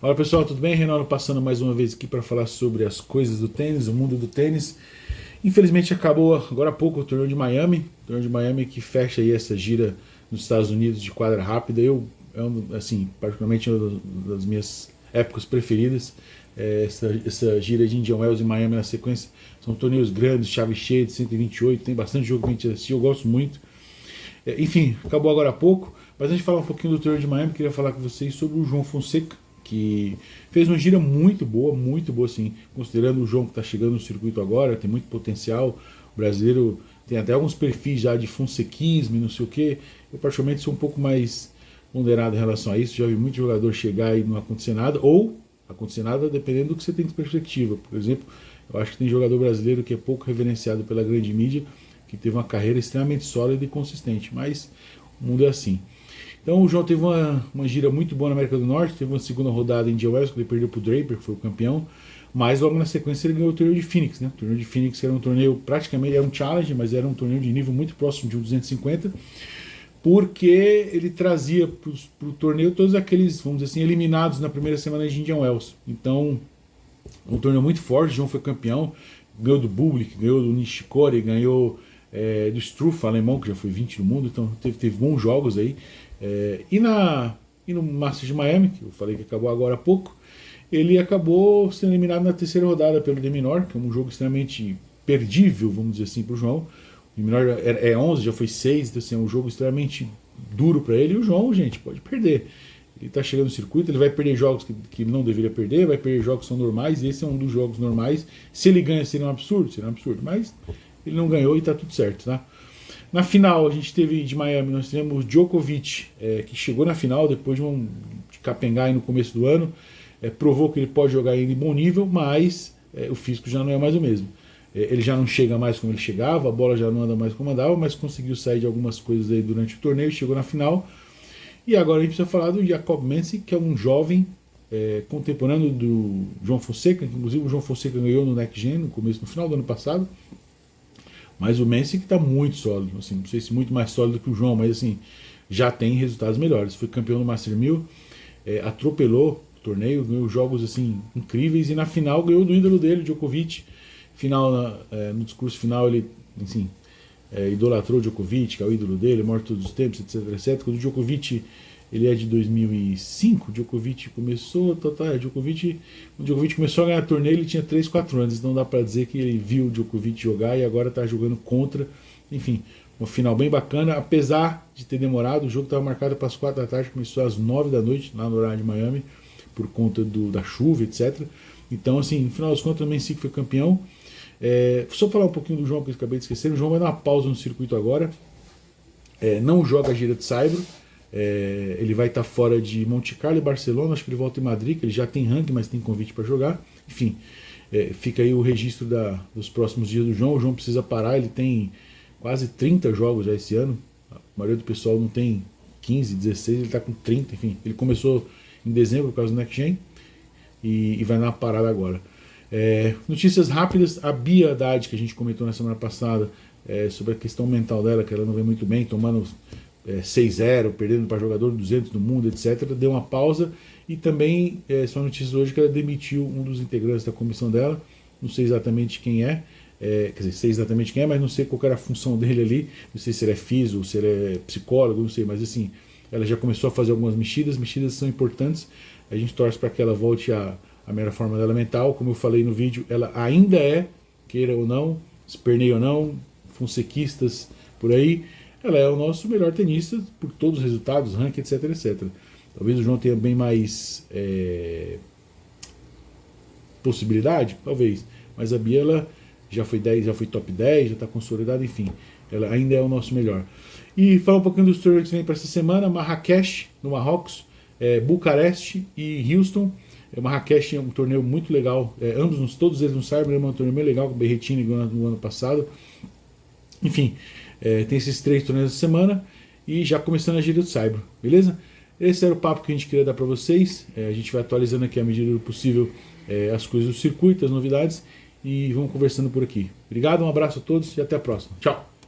Olá pessoal, tudo bem? Renato passando mais uma vez aqui para falar sobre as coisas do tênis, o mundo do tênis. Infelizmente acabou agora há pouco o torneio de Miami que fecha aí essa gira nos Estados Unidos de quadra rápida. Assim, particularmente uma das minhas épocas preferidas. Essa gira de Indian Wells e Miami na sequência. São torneios grandes, chave cheia de 128, tem bastante jogo pra gente assistir, eu gosto muito. Enfim, acabou agora há pouco, mas antes de falar um pouquinho do torneio de Miami, queria falar com vocês sobre o João Fonseca, que fez uma gira muito boa assim, considerando o João que está chegando no circuito agora, tem muito potencial. O brasileiro tem até alguns perfis já de fonsequismo e não sei o que. Eu particularmente sou um pouco mais ponderado em relação a isso, já vi muito jogador chegar e não acontecer nada, ou acontecer nada dependendo do que você tem de perspectiva. Por exemplo, eu acho que tem jogador brasileiro que é pouco reverenciado pela grande mídia, que teve uma carreira extremamente sólida e consistente, mas o mundo é assim. Então o João teve uma gira muito boa na América do Norte, teve uma segunda rodada em Indian Wells, que ele perdeu para o Draper, que foi o campeão, mas logo na sequência ele ganhou o torneio de Phoenix, né? O torneio de Phoenix era um torneio, praticamente era um challenge, mas era um torneio de nível muito próximo de um 250, porque ele trazia para o torneio todos aqueles, vamos dizer assim, eliminados na primeira semana de Indian Wells. Então, um torneio muito forte, o João foi campeão, ganhou do Bublik, ganhou do Nishikori, ganhou do Struff, alemão, que já foi 20 no mundo, então teve bons jogos aí. E no Masters de Miami, que eu falei que acabou agora há pouco, ele acabou sendo eliminado na terceira rodada pelo De Minaur, que é um jogo extremamente perdível, vamos dizer assim, para o João. O De Minaur é 11, já foi 6, então assim, é um jogo extremamente duro para ele. E o João, gente, pode perder. Ele está chegando no circuito, ele vai perder jogos que ele não deveria perder, vai perder jogos que são normais, e esse é um dos jogos normais. Se ele ganha, seria um absurdo, mas ele não ganhou e está tudo certo, tá? Na final, a gente teve de Miami, nós tivemos Djokovic, que chegou na final depois de capengar aí no começo do ano, provou que ele pode jogar ainda em bom nível, mas o físico já não é mais o mesmo. Ele já não chega mais como ele chegava, a bola já não anda mais como andava, mas conseguiu sair de algumas coisas aí durante o torneio, chegou na final. E agora a gente precisa falar do Jacob Mensik, que é um jovem contemporâneo do João Fonseca, inclusive o João Fonseca ganhou no Next Gen no final do ano passado. Mas o Mensik está muito sólido, assim, não sei se muito mais sólido que o João, mas assim, já tem resultados melhores. Foi campeão no Master 1000, atropelou o torneio, ganhou jogos assim incríveis e na final ganhou do ídolo dele, Djokovic. No discurso final ele, assim, idolatrou o Djokovic, que é o ídolo dele, morto todos os tempos, etc, etc. Quando o Djokovic, ele é de 2005, o Djokovic começou, o Djokovic começou a ganhar torneio, ele tinha 3, 4 anos, então dá pra dizer que ele viu o Djokovic jogar e agora tá jogando contra, enfim, uma final bem bacana, apesar de ter demorado, o jogo estava marcado para as 4 da tarde, começou às 9 da noite, lá no horário de Miami, por conta da chuva, etc. Então, assim, no final das contas, também sim que foi campeão. Só falar um pouquinho do João, que eu acabei de esquecer, o João vai dar uma pausa no circuito agora, não joga a gira de Saibro. Ele vai estar fora de Monte Carlo e Barcelona, acho que ele volta em Madrid, que ele já tem ranking, mas tem convite para jogar. Enfim, fica aí o registro dos próximos dias do João. O João precisa parar, ele tem quase 30 jogos já esse ano. A maioria do pessoal não tem 15, 16, ele está com 30, enfim. Ele começou em dezembro por causa do Next Gen e vai dar uma parada agora. Notícias rápidas, a Bia Haddad, que a gente comentou na semana passada, sobre a questão mental dela, que ela não vem muito bem, tomando 6-0, perdendo para jogador 200 do mundo, etc. Deu uma pausa e também são notícias hoje que ela demitiu um dos integrantes da comissão dela, não sei exatamente quem quer dizer, sei exatamente quem mas não sei qual era a função dele ali, não sei se ele é físico, se ele é psicólogo, não sei, mas assim, ela já começou a fazer algumas mexidas são importantes, a gente torce para que ela volte à melhor forma dela mental, como eu falei no vídeo, ela ainda queira ou não, esperneia ou não, fonsequistas por aí, ela é o nosso melhor tenista por todos os resultados, ranking, etc, etc. Talvez o João tenha bem mais possibilidade, talvez, mas a Bia ela já foi 10, já foi top 10, já está consolidada, enfim, ela ainda é o nosso melhor. E falar um pouquinho dos torneios que vem para essa semana: Marrakech, no Marrocos, Bucareste e Houston. Marrakech é um torneio muito legal, todos eles no Cyber, é um torneio bem legal, com o Berrettini no ano passado. Enfim, tem esses 3 torneios da semana e já começando a gira do Cyber, beleza? Esse era o papo que a gente queria dar para vocês. A gente vai atualizando aqui à medida do possível as coisas do circuito, as novidades, e vamos conversando por aqui. Obrigado, um abraço a todos e até a próxima. Tchau!